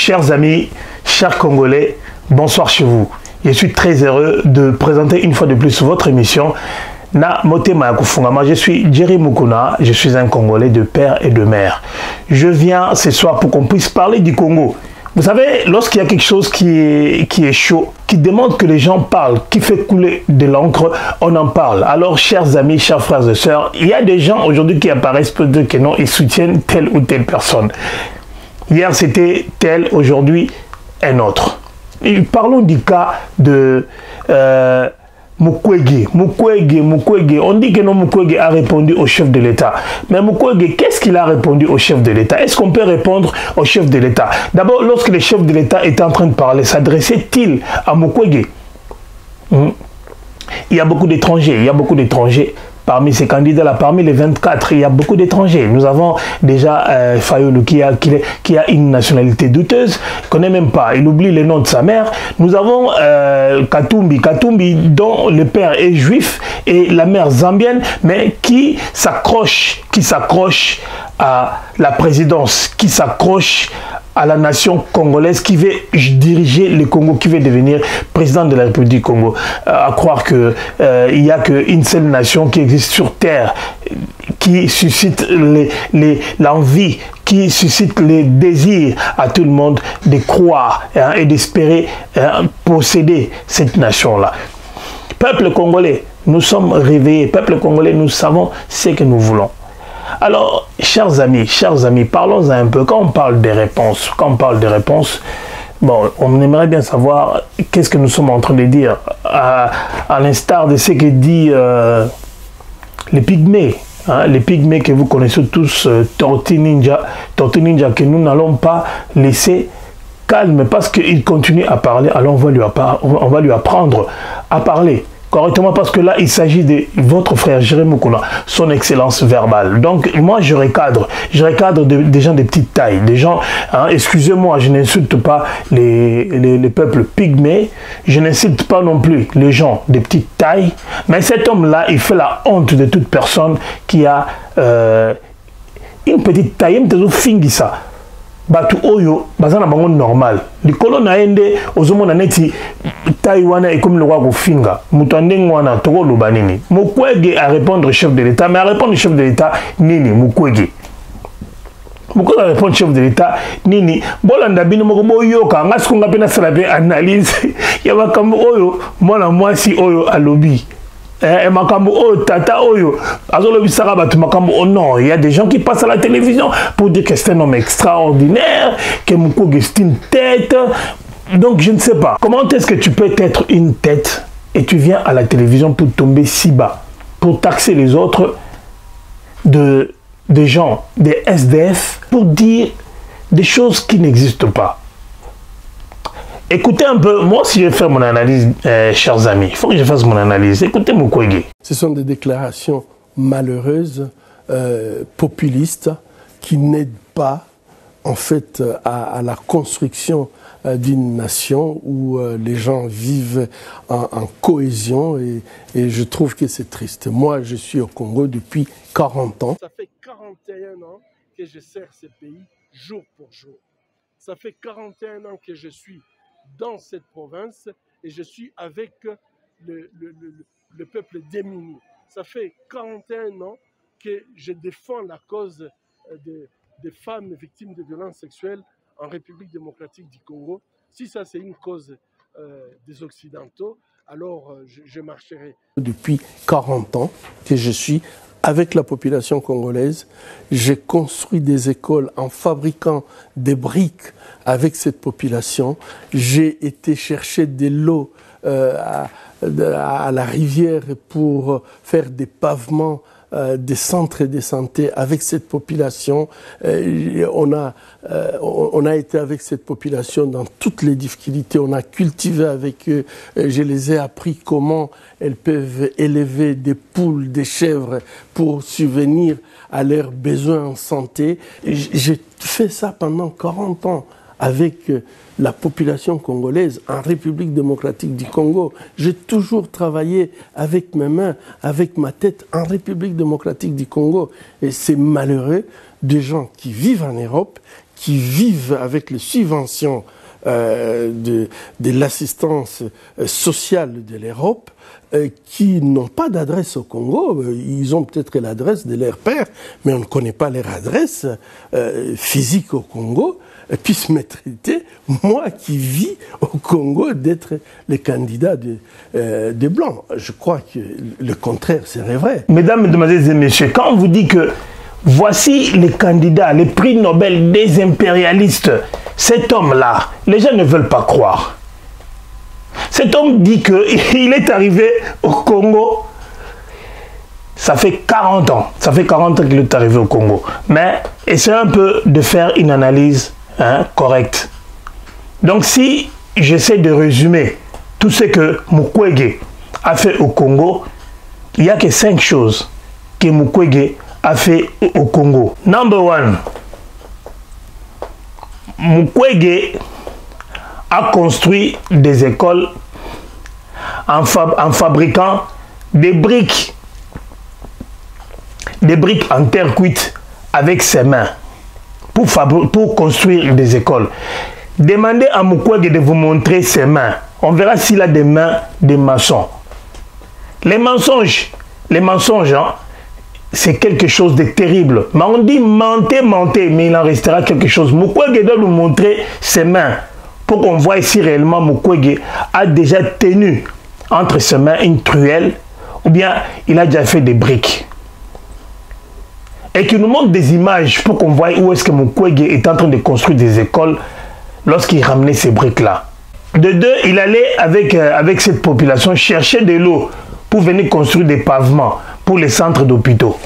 Chers amis, chers Congolais, bonsoir chez vous. Je suis très heureux de présenter une fois de plus votre émission Na Motema Yakufungama. Je suis Jerry Mukuna, je suis un Congolais de père et de mère. Je viens ce soir pour qu'on puisse parler du Congo. Vous savez, lorsqu'il y a quelque chose qui est chaud, qui demande que les gens parlent, qui fait couler de l'encre, on en parle. Alors, chers amis, chers frères et sœurs, il y a des gens aujourd'hui qui apparaissent pour dire que non, ils soutiennent telle ou telle personne. Hier, c'était tel, aujourd'hui, un autre. Et parlons du cas de Mukwege. On dit que non, Mukwege a répondu au chef de l'État. Mais Mukwege, qu'est-ce qu'il a répondu au chef de l'État? Est-ce qu'on peut répondre au chef de l'État? D'abord, lorsque le chef de l'État était en train de parler, s'adressait-il à Mukwege? Il y a beaucoup d'étrangers. Parmi ces candidats-là, parmi les 24, il y a beaucoup d'étrangers. Nous avons déjà Fayulu qui a une nationalité douteuse, il ne connaît même pas, il oublie le nom de sa mère. Nous avons Katumbi dont le père est juif et la mère zambienne, mais qui s'accroche à la présidence, qui s'accroche à la nation congolaise, qui veut diriger le Congo, qui veut devenir président de la République du Congo. À croire qu'il n'y a qu'une seule nation qui existe sur Terre, qui suscite l'envie, qui suscite les désirs à tout le monde de croire et d'espérer posséder cette nation-là. Peuple congolais, nous sommes réveillés. Peuple congolais, nous savons ce que nous voulons. Alors, chers amis, parlons un peu. Quand on parle des réponses, bon, on aimerait bien savoir qu'est-ce que nous sommes en train de dire, à l'instar de ce que dit les pygmées. Les pygmées que vous connaissez tous, Tortue Ninja, que nous n'allons pas laisser calme parce qu'il continue à parler. Alors on va lui apprendre à parler correctement, parce que là, il s'agit de votre frère Jerry Mukuna, son excellence verbale. Donc, moi, je recadre des gens de petite taille, des gens, excusez-moi, je n'insulte pas les peuples pygmées, je n'insulte pas non plus les gens de petite taille, mais cet homme-là, il fait la honte de toute personne qui a une petite taille, même fingisa. Batu oyo bazana bango normal likolo na ende ozomona neti Taïwana est comme le roi Gofinga mutandeng wana toko loba nini. Mukwege a répondre au chef de l'État, mais à répondre au chef de l'État nini Mukwege a répondre au chef de l'État nini bolanda bino moko boyoka ngasi ko ngapena sala be analyse ya makambo oyo mwana mwasi oyo alobi. Makambo oh tata oyo azolobi saka batu makambo oh non, il y a des gens qui passent à la télévision pour dire que c'est un homme extraordinaire, que Mukwege est une tête. Donc je ne sais pas comment est-ce que tu peux être une tête et tu viens à la télévision pour tomber si bas, pour taxer les autres des gens, des SDF, pour dire des choses qui n'existent pas. Écoutez un peu, moi si je vais faire mon analyse, chers amis, il faut que je fasse mon analyse. Écoutez Mukwege. Ce sont des déclarations malheureuses, populistes, qui n'aident pas en fait à la construction d'une nation où les gens vivent en cohésion et je trouve que c'est triste. Moi, je suis au Congo depuis 40 ans. Ça fait 41 ans que je sers ce pays jour pour jour. Ça fait 41 ans que je suis dans cette province et je suis avec le peuple démuni. Ça fait 41 ans que je défends la cause des femmes victimes de violences sexuelles en République démocratique du Congo. Si ça c'est une cause des Occidentaux, alors je marcherai. Depuis 40 ans que je suis avec la population congolaise, j'ai construit des écoles en fabriquant des briques avec cette population. J'ai été chercher de l'eau à la rivière pour faire des pavements, des centres de santé avec cette population. On a été avec cette population dans toutes les difficultés. On a cultivé avec eux. Je les ai appris comment elles peuvent élever des poules, des chèvres pour subvenir à leurs besoins en santé. J'ai fait ça pendant 40 ans avec la population congolaise en République démocratique du Congo. J'ai toujours travaillé avec mes mains, avec ma tête en République démocratique du Congo. Et c'est malheureux des gens qui vivent en Europe, qui vivent avec les subventions de l'assistance sociale de l'Europe, qui n'ont pas d'adresse au Congo. Ils ont peut-être l'adresse de leur père, mais on ne connaît pas leur adresse physique au Congo, puissent me traiter, moi qui vis au Congo, d'être le candidat de Blanc. Je crois que le contraire serait vrai. Mesdames, Mesdemoiselles et Messieurs, quand on vous dit que voici les candidats, les prix Nobel des impérialistes, cet homme-là, les gens ne veulent pas croire. Cet homme dit qu'il est arrivé au Congo, ça fait 40 ans. Ça fait 40 ans qu'il est arrivé au Congo. Mais essayez un peu de faire une analyse correcte. Donc si j'essaie de résumer tout ce que Mukwege a fait au Congo, il n'y a que 5 choses que Mukwege a fait au Congo. Number 1, Mukwege a construit des écoles en fabriquant des briques en terre cuite avec ses mains pour construire des écoles. Demandez à Mukwege de vous montrer ses mains. On verra s'il a des mains de maçon. Les mensonges, hein, c'est quelque chose de terrible. Mais on dit mentez, mais il en restera quelque chose. Mukwege doit nous montrer ses mains pour qu'on voit si réellement Mukwege a déjà tenu entre ses mains une truelle ou bien il a déjà fait des briques. Et qu'il nous montre des images pour qu'on voit où est-ce que Mukwege est en train de construire des écoles lorsqu'il ramenait ces briques-là. De deux, il allait avec cette population chercher de l'eau pour venir construire des pavements pour les centres d'hôpitaux.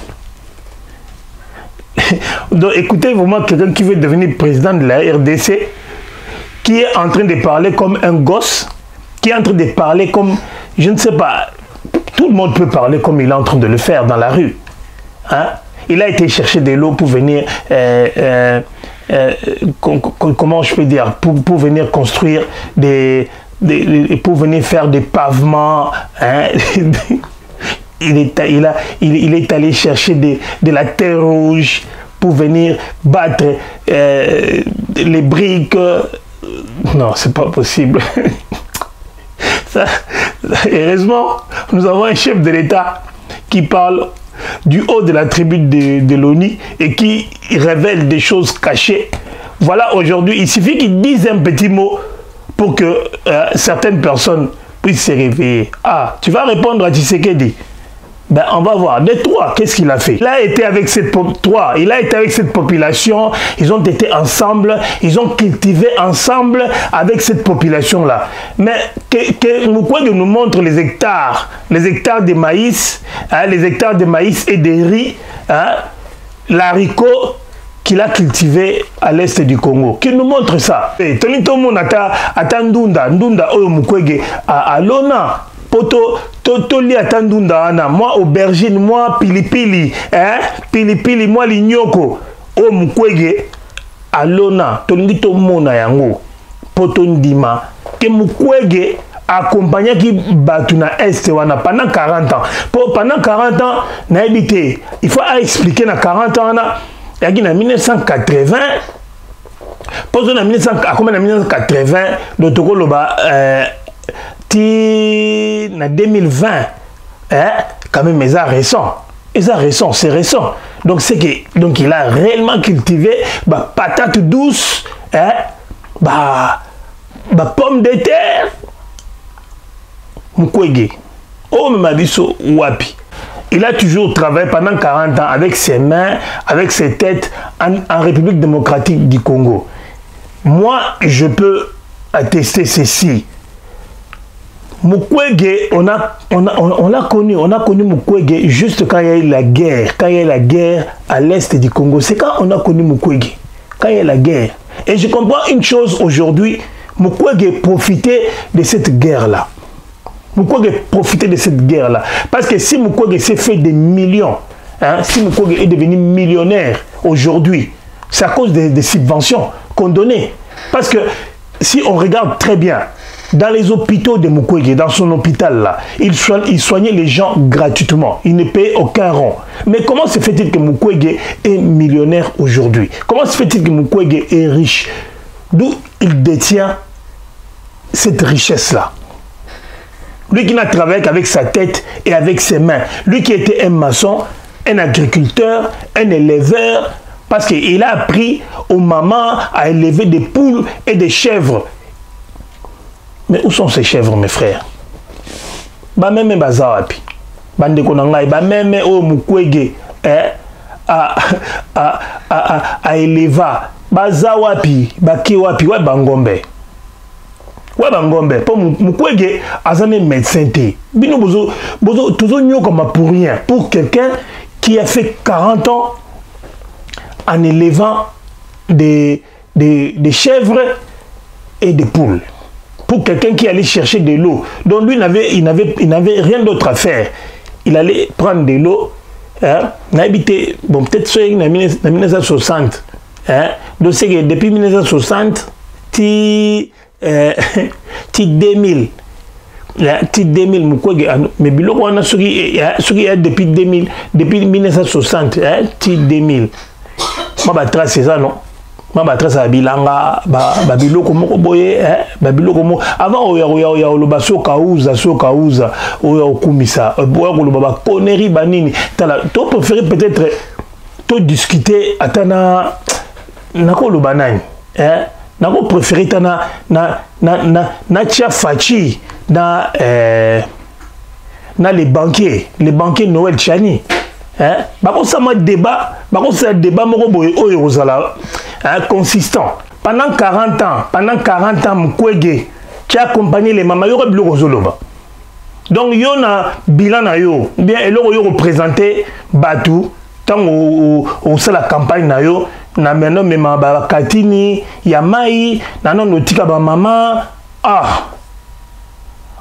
Donc écoutez vraiment quelqu'un qui veut devenir président de la RDC, qui est en train de parler comme un gosse, qui est en train de parler comme, je ne sais pas, tout le monde peut parler comme il est en train de le faire dans la rue. Hein? Il a été chercher de l'eau pour venir, comment je peux dire, pour venir construire pour venir faire des pavements. Hein? Il est allé chercher de la terre rouge pour venir battre les briques. Non, c'est pas possible. Heureusement, nous avons un chef de l'État qui parle du haut de la tribune de l'ONU et qui révèle des choses cachées. Voilà, aujourd'hui, il suffit qu'il dise un petit mot pour que certaines personnes puissent se réveiller. Ah, tu vas répondre à Tshisekedi. Ben, on va voir. De toi, qu'est-ce qu'il a fait? Il a été avec cette population, ils ont été ensemble, ils ont cultivé ensemble avec cette population-là. Mais que Mukwege nous montre les hectares de maïs, hein, les hectares de maïs et de riz, hein, l'haricot qu'il a cultivé à l'est du Congo. Qu'il nous montre ça. Tony Tomo Nata Ndunda Oyo Mukwege à Lona. Poto toli atandunda ana moi aubergine moi pilipili pilipili moi linyoko o Mukwege alona tolingi to mona yango poto ndima ke Mukwege accompagné qui batu na est wana pendant 40 ans pendant 40 ans na habité il faut expliquer na 40 ans na yaki na 1980 poto na 1980 dotoko loba na 2020, hein, quand même, c'est récent. Donc, c'est que, donc, il a réellement cultivé, patate douce, hein, pomme de terre, Mukwege. Oh, Madiso Wapi. Il a toujours travaillé pendant 40 ans avec ses mains, avec ses têtes en République démocratique du Congo. Moi, je peux attester ceci. Mukwege, on a connu Mukwege juste quand il y a eu la guerre, à l'est du Congo. C'est quand on a connu Mukwege, quand il y a eu la guerre. Et je comprends une chose aujourd'hui, Mukwege profitait de cette guerre-là. Parce que si Mukwege s'est fait des millions, hein, si Mukwege est devenu millionnaire aujourd'hui, c'est à cause des subventions qu'on donnait. Parce que si on regarde très bien, dans les hôpitaux de Mukwege, dans son hôpital là, il soignait les gens gratuitement. Il ne payait aucun rond. Mais comment se fait-il que Mukwege est millionnaire aujourd'hui? Comment se fait-il que Mukwege est riche? D'où il détient cette richesse-là? Lui qui n'a travaillé qu'avec sa tête et avec ses mains. Lui qui était un maçon, un agriculteur, un éleveur, parce qu'il a appris aux mamans à élever des poules et des chèvres. Mais où sont ces chèvres, mes frères? Ba même bazawapi. Bande konangai, ba même o Mukwege a éleva. Bazawapi, ba kiwapi, wa bangombe. Ouais, Bangombe, pour Mukwege, Azame médecin té. Bino bozo toujours mieux comme pour rien. Pour quelqu'un qui a fait 40 ans en élevant des chèvres et des poules. Pour quelqu'un qui allait chercher de l'eau. Donc lui, il n'avait rien d'autre à faire. Il allait prendre de l'eau. Hein, habité, bon, peut-être en 1960. Hein, donc c'est que depuis 1960, ti 2000 Mukwege mais biloko wana soki depuis 2000 depuis 1960 ti 2000 ma ba trace ça non ma ba trace bilanga ba biloko moko boye ba biloko mo avant oya oloba soka uza oya okumisa boya koloba ba connerie banini tala to préférer peut-être to discuter atana nakoloba nani Nako préféré na tia fachi na les banquiers Noël Chani. Bako sama débat moko boye oyo ozala consistant. Pendant 40 ans Mukwege qui a accompagné les mamas yoko biloko zoloba. Donc yo na bilan na yo, bien eloko yo représenter batu tant au la campagne na yo. Na meno mema ba katini ya mai na non notika ba mama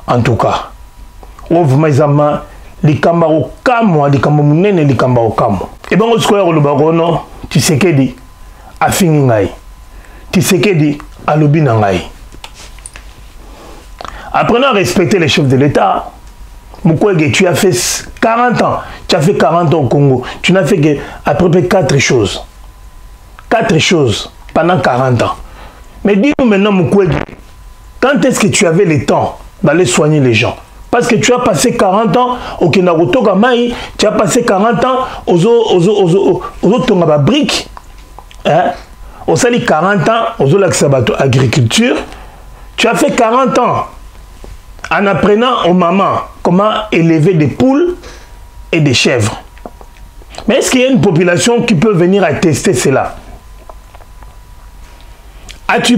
en tout cas ovuma izama likamba okamwa likamba munene likamba okamwa e bango sikoya koloba kono Tshisekedi afingi ngai Tshisekedi alobi na ngai. Apprenons à respecter les chefs de l'État. Mukwege, tu as fait 40 ans, au Congo, tu n'as fait que à peu près 4 choses. 4 choses pendant 40 ans. Mais dis-nous maintenant, Mukwege, quand est-ce que tu avais le temps d'aller soigner les gens? Parce que tu as passé 40 ans au Kenaruto Gamai, tu as passé 40 ans aux Tongaba Brick, au Sali 40 ans aux Olaxabato Agriculture. Tu as fait 40 ans en apprenant aux mamans comment élever des poules et des chèvres. Mais est-ce qu'il y a une population qui peut venir attester cela?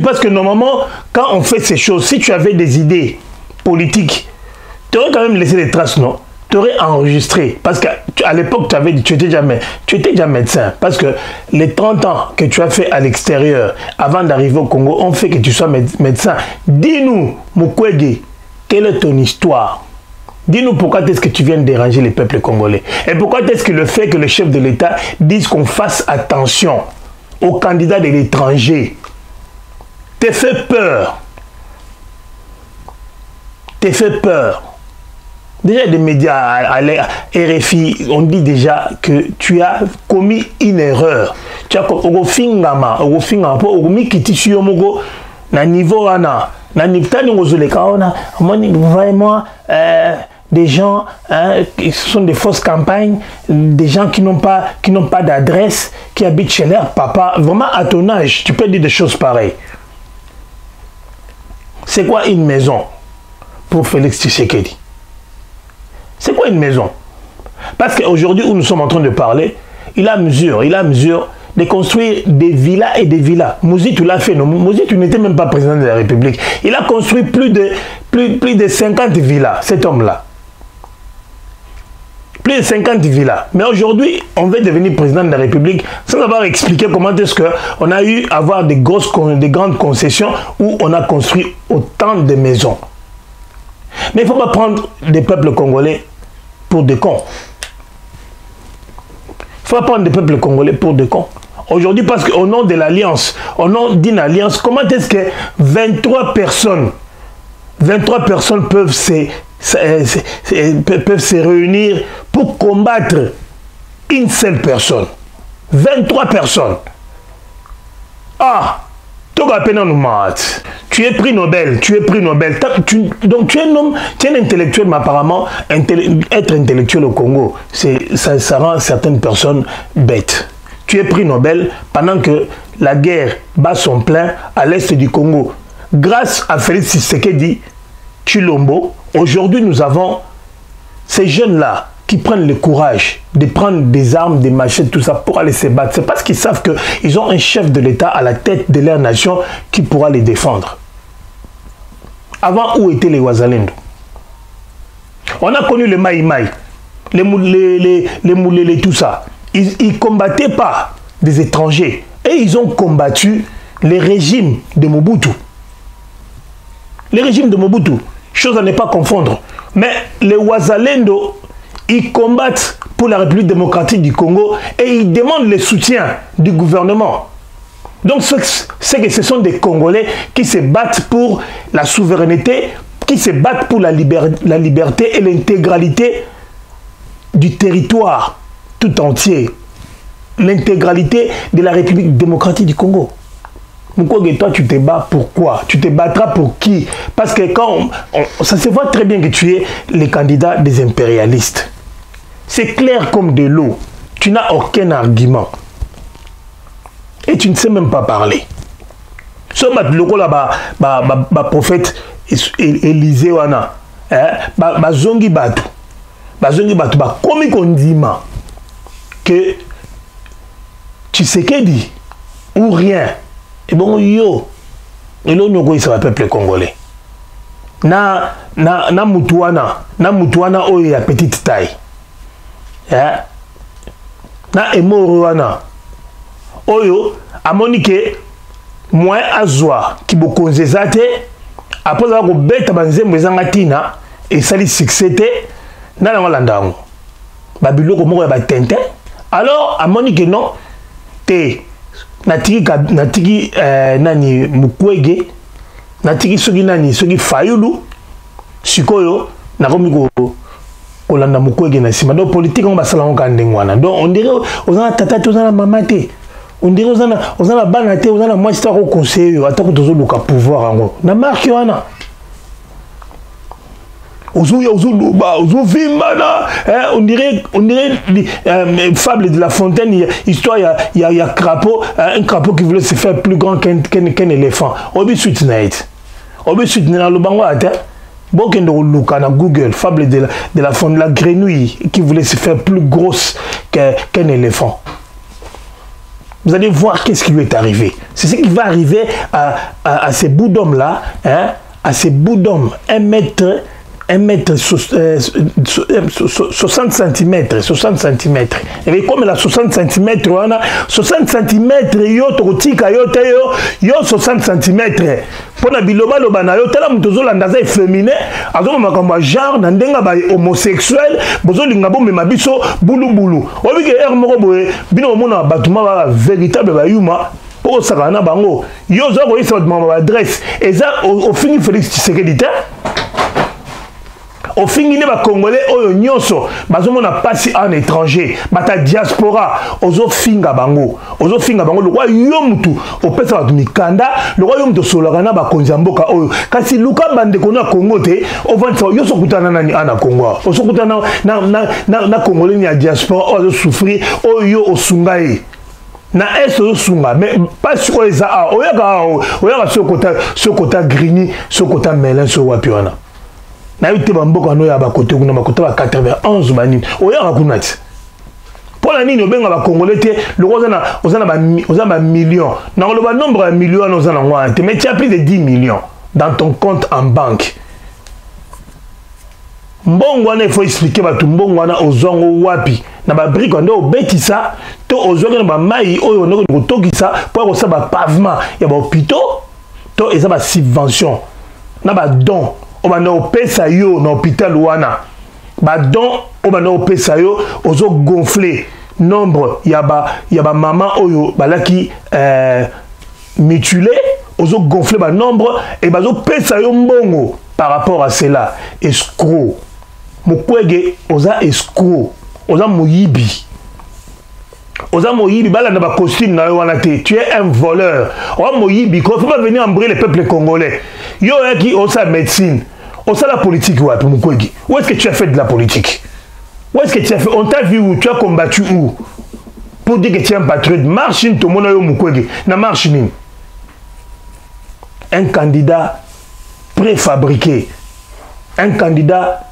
Parce que normalement, quand on fait ces choses, si tu avais des idées politiques, tu aurais quand même laissé des traces, non? Tu aurais enregistré. Parce qu'à l'époque, tu étais déjà médecin. Parce que les 30 ans que tu as fait à l'extérieur, avant d'arriver au Congo, ont fait que tu sois médecin. Dis-nous, Mukwege, quelle est ton histoire? Dis-nous pourquoi est-ce que tu viens de déranger les peuples congolais? Et pourquoi est-ce que le fait que le chef de l'État dise qu'on fasse attention aux candidats de l'étranger te fait peur? Te fait peur. Déjà, les médias, à RFI, on dit déjà que tu as commis une erreur. Tu as commis na niveau vraiment des gens qui sont des fausses campagnes, des gens qui n'ont pas d'adresse, qui habitent chez leur papa. Vraiment à ton âge, tu peux dire des choses pareilles. C'est quoi une maison pour Félix Tshisekedi? C'est quoi une maison? Parce qu'aujourd'hui où nous sommes en train de parler, il a mesure de construire des villas et des villas. Mouzitou l'a fait, non? Mouzitou n'était même pas président de la République. Il a construit plus de 50 villas, cet homme-là. Plus de 50 villas. Mais aujourd'hui, on veut devenir président de la République sans avoir expliqué comment est-ce qu'on a eu à avoir des grandes concessions où on a construit autant de maisons. Mais il ne faut pas prendre des peuples congolais pour des cons. Il ne faut pas prendre des peuples congolais pour des cons. Aujourd'hui, parce qu'au nom de l'alliance, au nom d'une alliance, comment est-ce que 23 personnes 23 personnes peuvent se réunir pour combattre une seule personne. 23 personnes. Ah, tu es prix Nobel, tu es prix Nobel. Donc tu es un homme, tu es un intellectuel, mais apparemment, être intellectuel au Congo, ça rend certaines personnes bêtes. Tu es prix Nobel pendant que la guerre bat son plein à l'est du Congo. Grâce à Félix Tshisekedi Tshilombo, aujourd'hui nous avons ces jeunes-là qui prennent le courage de prendre des armes, des machettes, tout ça pour aller se battre. C'est parce qu'ils savent qu'ils ont un chef de l'État à la tête de leur nation qui pourra les défendre. Avant, où étaient les Wazalendo? On a connu les Maïmaï, les Moulélé, tout ça. Ils ne combattaient pas des étrangers. Et ils ont combattu les régimes de Mobutu. Les régimes de Mobutu. Chose à ne pas confondre. Mais les Wazalendo, ils combattent pour la République démocratique du Congo et ils demandent le soutien du gouvernement. Donc c'est que ce sont des Congolais qui se battent pour la souveraineté, qui se battent pour la liberté et l'intégralité du territoire tout entier. L'intégralité de la République démocratique du Congo. Mukwege, toi tu te bats pourquoi? Tu te battras pour qui? Parce que quand ça se voit très bien que tu es le candidat des impérialistes. C'est clair comme de l'eau. Tu n'as aucun argument. Et tu ne sais même pas parler. Ce le prophète Élisée wana, bazongi batu, comme on dit que tu sais qu'elle dit ou rien. Et bon yo, et là nous c'est le peuple congolais. Na mutuana oyo ya petite taille. Na emoro wana oyo amoni ke moins azwa ki bokonzeza te après avoir ko beta banzembo ezanga tina et sali succès te na la landango babiloko moko ya batente alors amoni ke non te natiki nani Mukwege natiki soki nani soki Fayulu sikoyo nakomi kolanda Mukwege na sima donc politique on basala on kandengwana donc on dirait ozana tata te ozana mama te on dirait ozana bana te ozana moi c'est au conseil atako tozoluka pouvoir ngo na marque wana on dirait fable de La Fontaine, histoire il y a crapaud, un crapaud qui voulait se faire plus grand qu'un éléphant. Obi suite night. Obi suite na lo bango ata. Bokendo luka na Google, fable de la Fontaine, la grenouille qui voulait se faire plus grosse qu'un éléphant. Vous allez voir qu'est-ce qui lui est arrivé. C'est ce qui va arriver à ces bouts d'hommes là, hein, à ces bouts d'hommes, 60 cm. Et comme la 60 cm, 60 cm, yo 60 cm. Pour la biloba lobana yo tala mutozo landaza efféminé, azo makambo genre na ndenga ba homosexuel, bozo linga bo mema biso bulu. Obi ke er moko boye, bino mona batuma ba véritable ba yuma. Pour sakana bango, yo zo ko isa ba adresse. Et ça au fini Félix Tshisekedi te. Au fin il va congolais oyo nyonso bazomona pasi en étranger bata diaspora ozo finga bango le roi yo mutu opesa batu mikanda le roi yo mutu solakana ba konzamboka oyo kasi luka bande kona Congo te ovantsa yo sokutana nani ana Congo osokutana na congolais ni diaspora ozo souffrir oyo osungae na eso sunga mais pas sur eza oyaga sokota grigny sokota melin so wapiona na yote bamboka no ya bakote kuna bakote ba 91 banini oya kunati pour la nini obenga ba congolais te le ozana ba millions na le ba nombre de millions ozana ngwa te mais tu as plus de 10 millions dans ton compte en banque mbongo wana il faut expliquer ba mbongo wana ozongo wapi na ba brique ndo obetisa to ozongo na ba mai oyo ndoko kotokisa pour ko sa ba pavement ya ba hôpitaux to eza ba subvention na ba don obana opesa yo na hôpital wana ba don obana opesa yo ozo gonfler nombre ya ba maman oyo balaki mutilé ozo gonfler ba nombre et bazo pesa yo mbongo par rapport à cela. Escroc. Mukwege, oza escroc. Oza moyibi. Oza moyibi, bala na ba costume na wana te. Tu es un voleur. Oza moyibi, il ne faut pas venir embrouiller les peuples congolais. Yo qui osa médecine. Osa la politique wapi Mukwege. Où est-ce que tu as fait de la politique? Où est-ce que tu as fait? On t'a vu où? Tu as combattu où? Pour dire que tu es un patriote. Marche in to mona yo Mukwege. Na marche ni. Un candidat préfabriqué. Un candidat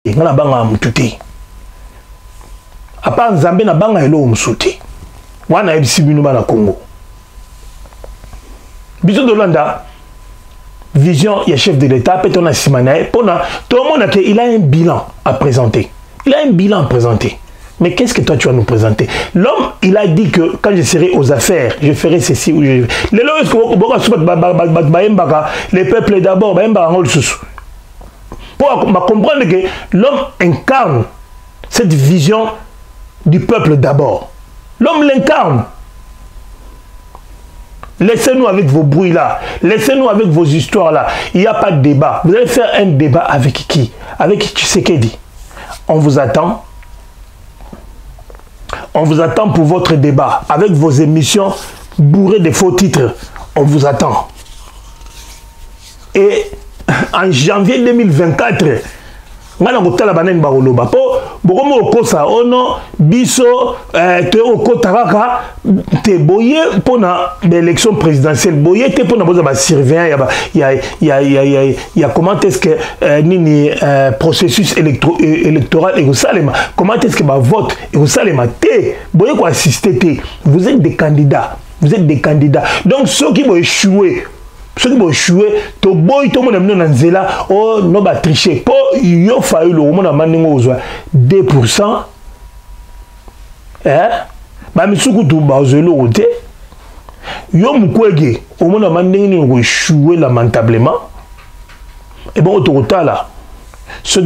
ngana banga mututi apa nzambe na banga elo musuti wana ebisi bino bana Congo biso dolanda vision ya chef de l'état peut on a simanae pona tout le monde il a un bilan à présenter. Il a un bilan à présenter. Mais qu'est-ce que toi tu vas nous présenter? L'homme, il a dit que quand je serai aux affaires, je ferai ceci ou je... Les peuples d'abord, pour comprendre que l'homme incarne cette vision du peuple d'abord. L'homme l'incarne. Laissez-nous avec vos bruits là. Laissez-nous avec vos histoires là. Il n'y a pas de débat. Vous allez faire un débat avec qui? Avec Tshisekedi. On vous attend. On vous attend pour votre débat. Avec vos émissions bourrées de faux titres. On vous attend. Et en janvier 2024, ngana kotala banani bakoloba po bokomo okosa ono biso te okotaraka te boye pona l'élection présidentielle boye te pona boza ba surveillant ya comment est-ce que nini processus électoral et Salema comment est-ce que ba vote et Salema te boye ko assister te. Vous êtes des candidats, vous êtes des candidats, donc ceux qui vont échouer, ceux qui vont échouer, to boy to mona mna nzela oh no ba tricher po yo fayu lo mona maningo ozwa 2% ba misuku tu ba ozelo roté yo Mukwege o mona maningo ni ko échouer lamentablement. Et bon autoroute là ceux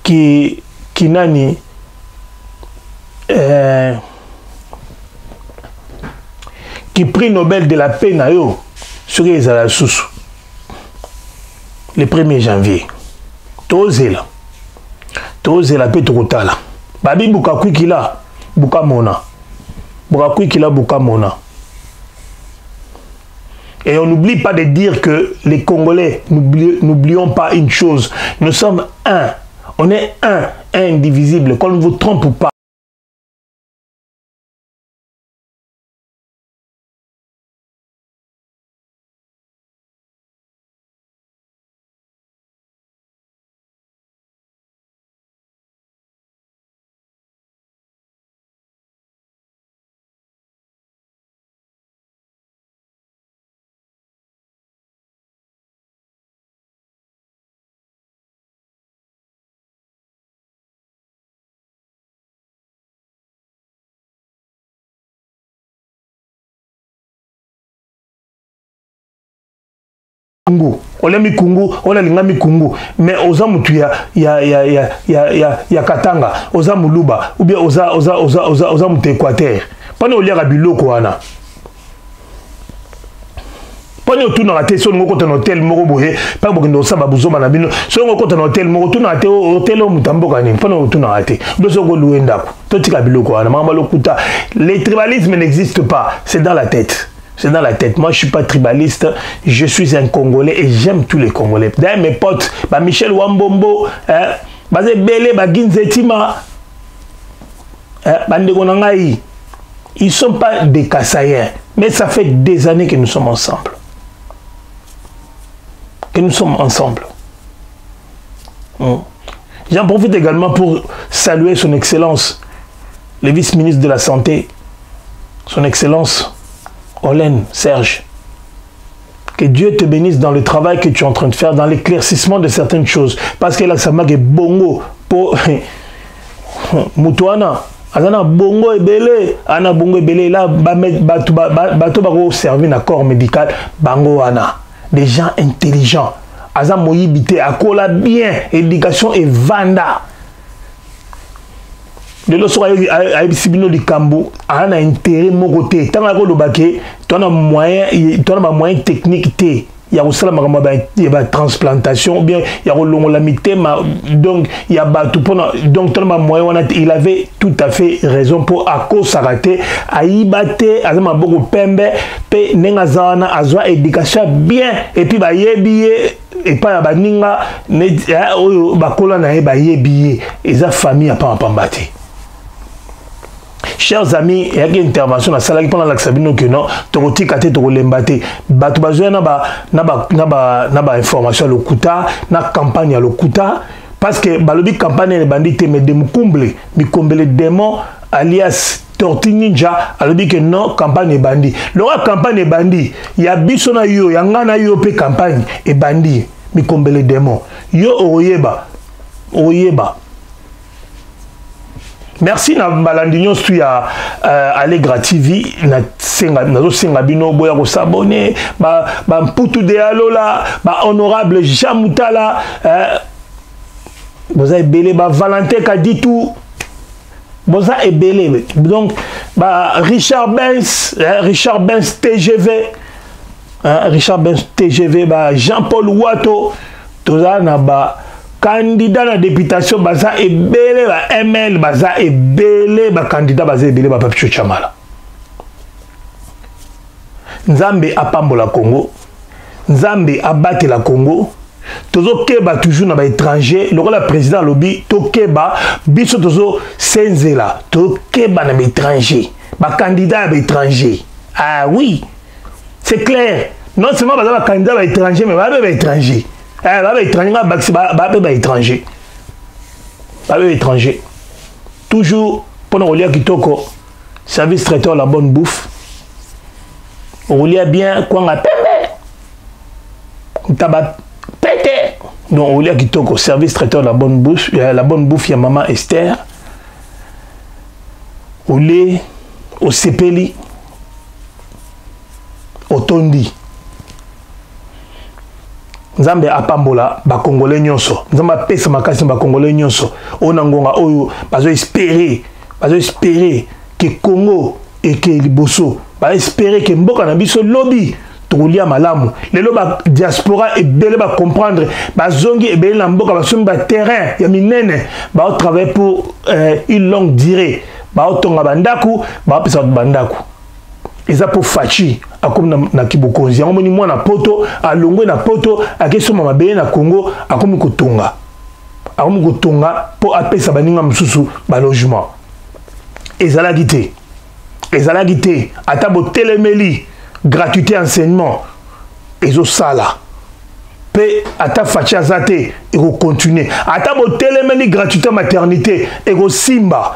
qui nani qui prix Nobel de la paix na yo sur les à la sous le 1er janvier tozela pe tokotala babi buka kwikila buka mona et on n'oublie pas de dire que les Congolais, n'oublions pas une chose, nous sommes un, on est un indivisible, qu'on ne vous trompe pas. Olemi kungu, olalingami kungu, mais oza mutu ya Katanga, oza muluba, ou bien oza mutu Équateur. Pana oliaka biloko wana. Pana otuna rate so ngoko ton hôtel moko boye, pa bokendo sa babuzoma na bino. So ngoko ton hôtel moko tuna rate hôtel o mutamboka ni, pana otuna rate. Doso ko luenda ko. Totika biloko wana, mama lokuta. Le tribalisme n'existe pas, c'est dans la tête. C'est dans la tête. Moi, je ne suis pas tribaliste. Je suis un Congolais et j'aime tous les Congolais. D'ailleurs, mes potes, Michel Wambombo, Bele, Ginzetima, ils ne sont pas des Kassaïens. Mais ça fait des années que nous sommes ensemble. J'en profite également pour saluer son Excellence, le vice-ministre de la Santé, son Excellence Olen, Serge, que Dieu te bénisse dans le travail que tu es en train de faire, dans l'éclaircissement de certaines choses. Parce que là, ça m'a dit bongo pour Moutouana. Ana bongo ebele, ana bongo ebele là bato bako servir na corps médical bango ana. Des gens intelligents. Aza moyibité akola bien, éducation et vanda. De l'autre a sibino di kambu, ana intérêt mon côté. Tant que le baquet, tu as moyen technique té. Il y a aussi la transplantation, ou bien il y a l'onglamité, donc il y a tout donc il avait tout à fait raison pour à cause s'arrêter, à y battre, à ma beaucoup pembe, pe n'engazana, à zoa éducation bien, et puis bah yébié, et pas bah ninga, bah colonna bah yébié, et sa famille a pas pambati. Chers amis, il y a une intervention dans la salle pendant l'accès que non, tu as été lembate. Tu as besoin de information à l'Okuta, na campagne à l'Okuta, parce que la campagne est bandite, mais de Moukoumble, les démons, alias Tortue Ninja, a dit que non, campagne est bandit. La campagne est bandit, il y a Bissona yo, il y a Ngana yo, campagne est bandit, les démons. Yo, oyeba. Merci na balandinyo stu ya Allegra TV na senga bino boya ko s'abonner ba mputu de alola ba honorable Jamutala boza ebele ba Valentin Kaditu boza ebele donc ba Richard Benz TGV Richard Benz TGV ba Jean-Paul Wato toza na ba candidat à la députation, baza ebele ba ML, baza ebele ba candidat baza ebele ba Papicho Chamala. Nzambe apambola Congo, Nzambe abate la Congo. Tozo keba toujours na ba étranger, le rôle président lobby to keba biso tozo senzela, to keba na ba étranger, ba candidat ba étranger. Ah oui, c'est clair. Non seulement baza ba candidat ba étranger, mais ba étranger. Étranger. Toujours, pendant qu'on lit à Kitoko, service traiteur la bonne bouffe. On lit bien quoi on a pembe. Tabac pété. Donc on lit à Kitoko, service traiteur la bonne bouffe, il y a maman Esther. On lit au Sepeli, au Tondi. Nzambe apambola ba congolais nyonso nzamba pesa makasi ba congolais nyonso ona ngonga oyo bazo espérer que Congo et que Liboso ba espérer que mboka na biso lobby tolia malamu lelo ba diaspora et bele ba comprendre ba zongi et bele na mboka ba somba terrain ya minene ba travailler pour une longue durée ba otonga bandaku ba pesa bandaku eza pour fachi akomi na kibokonzi yango moni mwana poto alongwe na poto akesoma mabele na Congo akomi kotonga po apesa baninga mususu ba logement ezalaki te ata botelemeli gratuité enseignement ezosala pe ata fachi azate eko continuer ata botelemeli gratuité maternité eko simba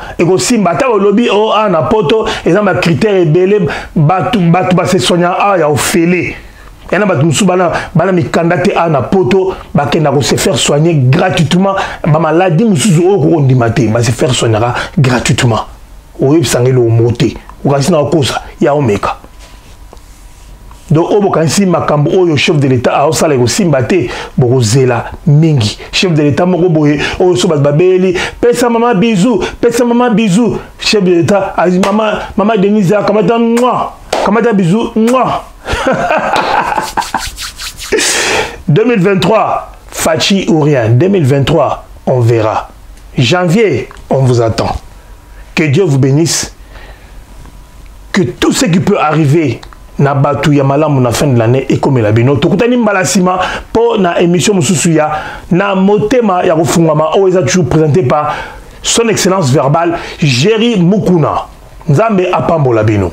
ata lobby o ana poto ezamba critère ebele batu ba se soigner a ya ofele yana batu musu bana mikanda te ana poto bakenda ko se faire soigner gratuitement ba maladie musu o ko ndima te ba se faire soigner gratuitement o yebisangelo moté okasina okosa ya omeka. Donc, au Bokansi, Makambo, le chef de l'État, a aussi le Simbate, Borozela, Mingi. Chef de l'État, Moroboye, au Sobat Babeli, pesa maman bisou. Chef de l'État, a dit maman Denise, Kamada bisou, moi. 2023, Fachi ou rien. 2023, on verra. Janvier, on vous attend. Que Dieu vous bénisse. Que tout ce qui peut arriver, na batu ya malamu na fin de l'année et comme la bino tokutani mbalasima pour na émission mususu ya na motema ya kufungama o eza toujours présenté par son excellence verbale Jerry Mukuna. Nzambe apambola bino.